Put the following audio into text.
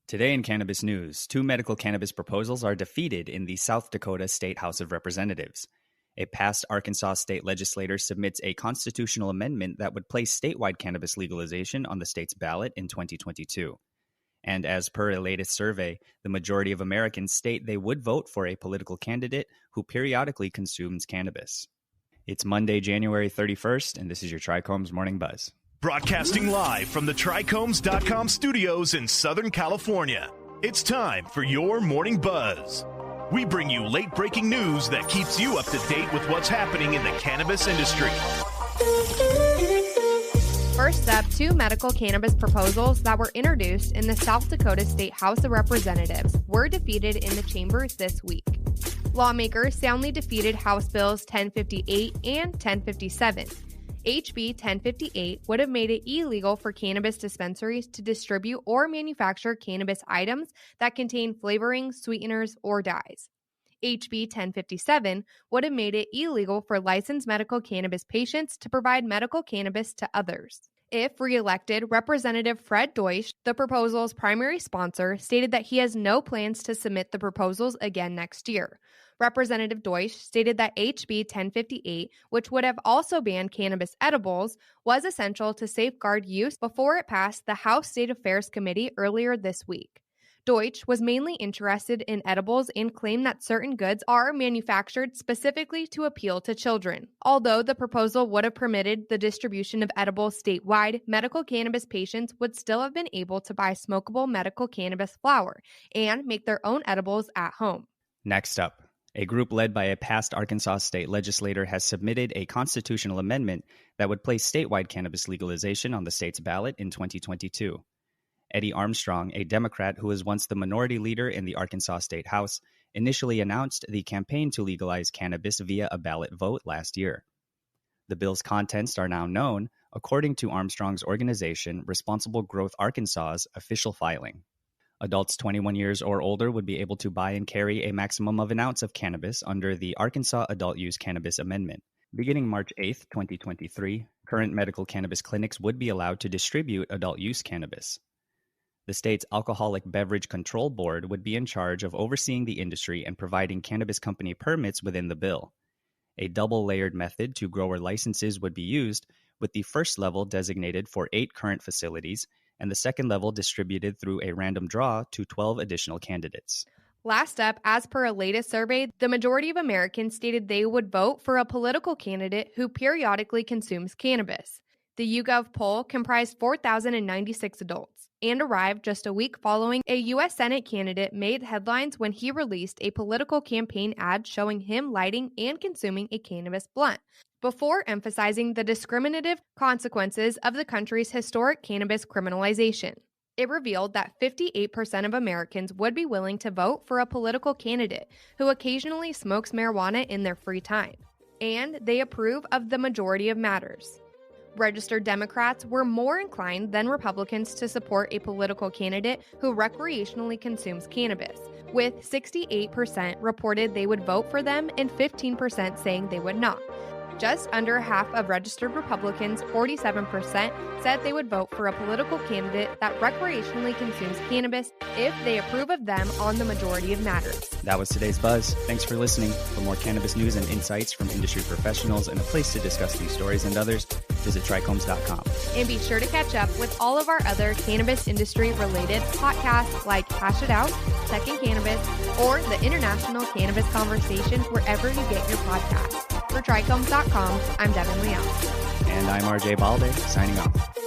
Today in Cannabis News, 2 medical cannabis proposals are defeated in the South Dakota State House of Representatives. A past Arkansas state legislator submits a constitutional amendment that would place statewide cannabis legalization on the state's ballot in 2022. And as per a latest survey, the majority of Americans state they would vote for a political candidate who periodically consumes cannabis. It's Monday, January 31st, and this is your Trichomes Morning Buzz. Broadcasting live from the Trichomes.com studios in Southern California. It's time for your Morning Buzz. We bring you late-breaking news that keeps you up to date with what's happening in the cannabis industry. First up, 2 medical cannabis proposals that were introduced in the South Dakota State House of Representatives were defeated in the chambers this week. Lawmakers soundly defeated House Bills 1058 and 1057. HB 1058 would have made it illegal for cannabis dispensaries to distribute or manufacture cannabis items that contain flavorings, sweeteners, or dyes. HB 1057 would have made it illegal for licensed medical cannabis patients to provide medical cannabis to others. If re-elected, Representative Fred Deutsch, the proposal's primary sponsor, stated that he has no plans to submit the proposals again next year. Representative Deutsch stated that HB 1058, which would have also banned cannabis edibles, was essential to safeguard use before it passed the House State Affairs Committee earlier this week. Deutsch was mainly interested in edibles and claimed that certain goods are manufactured specifically to appeal to children. Although the proposal would have permitted the distribution of edibles statewide, medical cannabis patients would still have been able to buy smokable medical cannabis flower and make their own edibles at home. Next up, a group led by a past Arkansas state legislator has submitted a constitutional amendment that would place statewide cannabis legalization on the state's ballot in 2022. Eddie Armstrong, a Democrat who was once the minority leader in the Arkansas State House, initially announced the campaign to legalize cannabis via a ballot vote last year. The bill's contents are now known, according to Armstrong's organization, Responsible Growth Arkansas's official filing. Adults 21 years or older would be able to buy and carry a maximum of an ounce of cannabis under the Arkansas Adult Use Cannabis Amendment. Beginning March 8, 2023, current medical cannabis clinics would be allowed to distribute adult use cannabis. The state's Alcoholic Beverage Control Board would be in charge of overseeing the industry and providing cannabis company permits within the bill. A double-layered method to grower licenses would be used, with the first level designated for 8 current facilities and the second level distributed through a random draw to 12 additional candidates. Last up, as per a latest survey, the majority of Americans stated they would vote for a political candidate who periodically consumes cannabis. The YouGov poll comprised 4,096 adults and arrived just a week following a U.S. Senate candidate made headlines when he released a political campaign ad showing him lighting and consuming a cannabis blunt, before emphasizing the discriminative consequences of the country's historic cannabis criminalization. It revealed that 58% of Americans would be willing to vote for a political candidate who occasionally smokes marijuana in their free time, and they approve of the majority of matters. Registered Democrats were more inclined than Republicans to support a political candidate who recreationally consumes cannabis, with 68% reported they would vote for them and 15% saying they would not. Just under half of registered Republicans, 47%, said they would vote for a political candidate that recreationally consumes cannabis if they approve of them on the majority of matters. That was today's Buzz. Thanks for listening. For more cannabis news and insights from industry professionals and a place to discuss these stories and others, visit trichomes.com. And be sure to catch up with all of our other cannabis industry-related podcasts like Hash It Out, Second Cannabis, or the International Cannabis Conversation wherever you get your podcasts. For Trichomes.com, I'm Devin Leal. And I'm RJ Balde, signing off.